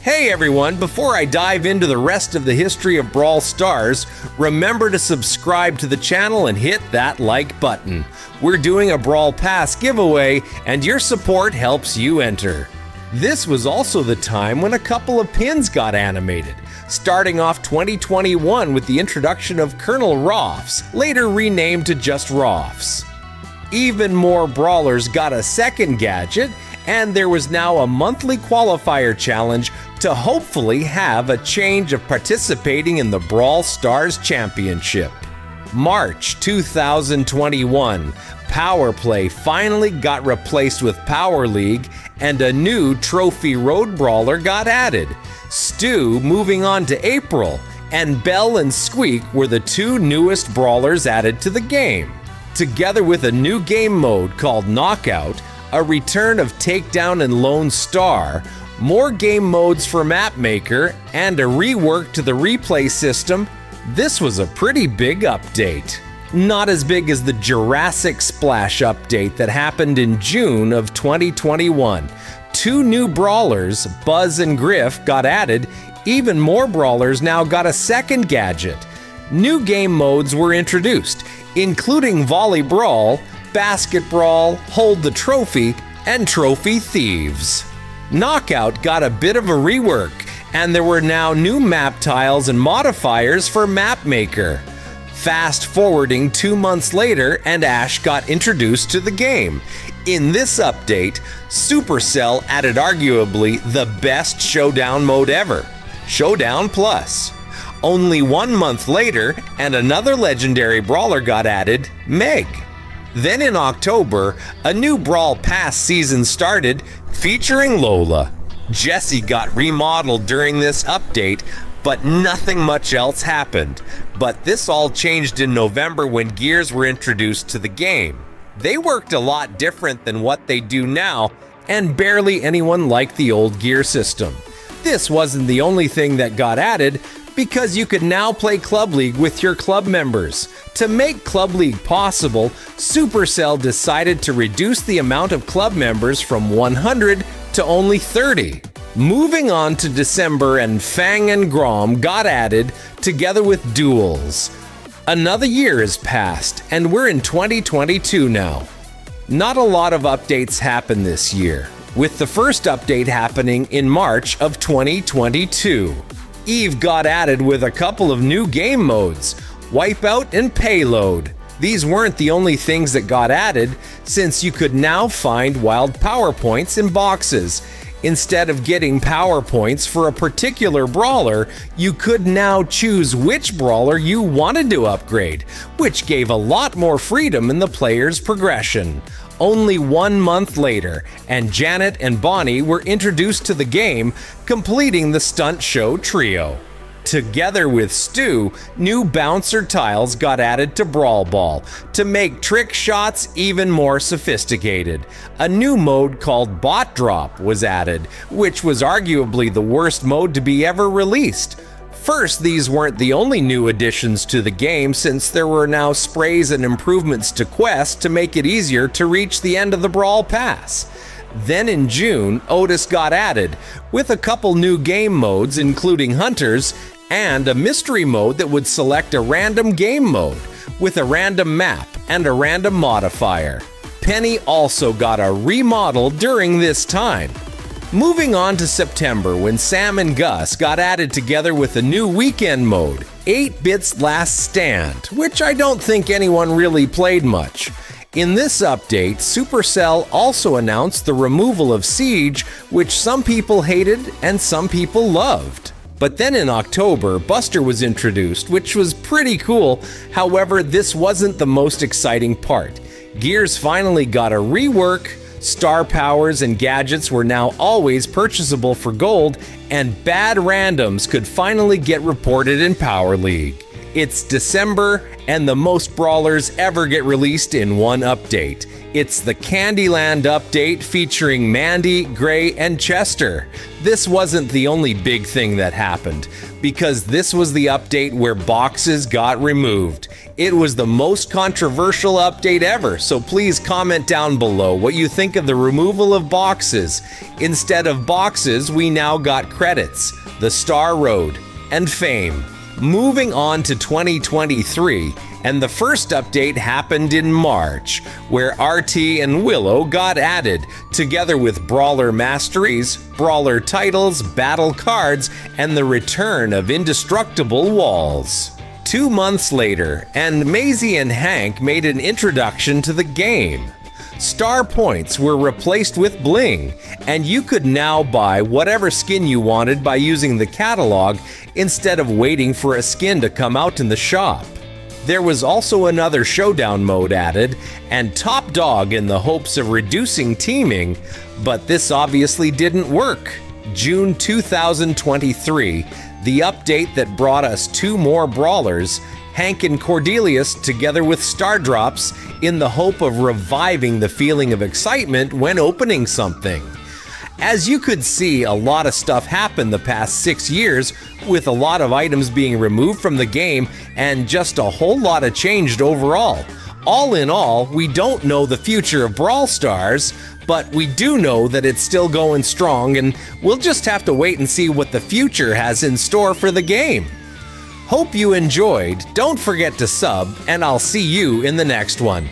Hey everyone, before I dive into the rest of the history of Brawl Stars, remember to subscribe to the channel and hit that like button. We're doing a Brawl Pass giveaway, and your support helps you enter. This was also the time when a couple of pins got animated, starting off 2021 with the introduction of Colonel Roffs, later renamed to just Roffs. Even more brawlers got a second gadget, and there was now a monthly qualifier challenge to hopefully have a change of participating in the Brawl Stars Championship. March 2021, Power Play finally got replaced with Power League, and a new Trophy Road Brawler got added. Stu moving on to April, and Bell and Squeak were the two newest brawlers added to the game. Together with a new game mode called Knockout, a return of Takedown and Lone Star, more game modes for Map Maker, and a rework to the replay system, this was a pretty big update. Not as big as the Jurassic Splash update that happened in June of 2021. Two new brawlers, Buzz and Griff, got added. Even more brawlers now got a second gadget. New game modes were introduced, including Volley Brawl, Basket Brawl, Hold the Trophy, and Trophy Thieves. Knockout got a bit of a rework, and there were now new map tiles and modifiers for Map Maker. Fast forwarding 2 months later, and Ash got introduced to the game. In this update, Supercell added arguably the best showdown mode ever, Showdown Plus. Only 1 month later, and another legendary brawler got added, Meg. Then in October, a new Brawl Pass season started, featuring Lola. Jessie got remodeled during this update, but nothing much else happened. But this all changed in November when gears were introduced to the game. They worked a lot different than what they do now, and barely anyone liked the old gear system. This wasn't the only thing that got added, because you could now play Club League with your club members. To make Club League possible, Supercell decided to reduce the amount of club members from 100 to only 30. Moving on to December, and Fang and Grom got added together with duels. Another year has passed, and we're in 2022 now. Not a lot of updates happened this year, with the first update happening in March of 2022. Eve got added with a couple of new game modes, Wipeout and Payload. These weren't the only things that got added, since you could now find wild power points in boxes. Instead of getting power points for a particular brawler, you could now choose which brawler you wanted to upgrade, which gave a lot more freedom in the player's progression. Only 1 month later, and Janet and Bonnie were introduced to the game, completing the stunt show trio. Together with Stu, new bouncer tiles got added to Brawl Ball to make trick shots even more sophisticated. A new mode called Bot Drop was added, which was arguably the worst mode to be ever released. First, these weren't the only new additions to the game, since there were now sprays and improvements to quests to make it easier to reach the end of the Brawl Pass. Then in June, Otis got added, with a couple new game modes including Hunters, and a mystery mode that would select a random game mode, with a random map and a random modifier. Penny also got a remodel during this time. Moving on to September, when Sam and Gus got added together with a new weekend mode, 8-Bit's Last Stand, which I don't think anyone really played much. In this update, Supercell also announced the removal of Siege, which some people hated and some people loved. But then in October, Buster was introduced, which was pretty cool. However, this wasn't the most exciting part. Gears finally got a rework, star powers and gadgets were now always purchasable for gold, and bad randoms could finally get reported in Power League. It's December, and the most brawlers ever get released in one update. It's the Candyland update featuring Mandy, Gray, and Chester. This wasn't the only big thing that happened, because this was the update where boxes got removed. It was the most controversial update ever, so please comment down below what you think of the removal of boxes. Instead of boxes, we now got credits, the Star Road, and fame. Moving on to 2023, and the first update happened in March, where RT and Willow got added, together with Brawler Masteries, Brawler titles, battle cards, and the return of indestructible walls. 2 months later, and Maisie and Hank made an introduction to the game. Star points were replaced with bling, and you could now buy whatever skin you wanted by using the catalog instead of waiting for a skin to come out in the shop. There was also another showdown mode added, and Top Dog in the hopes of reducing teaming, but this obviously didn't work. June 2023, the update that brought us 2 more Brawlers, Hank and Cordelius together with Star Drops, in the hope of reviving the feeling of excitement when opening something. As you could see, a lot of stuff happened the past 6 years, with a lot of items being removed from the game and just a whole lot of changed overall. All in all, we don't know the future of Brawl Stars, but we do know that it's still going strong, and we'll just have to wait and see what the future has in store for the game. Hope you enjoyed. Don't forget to sub, and I'll see you in the next one.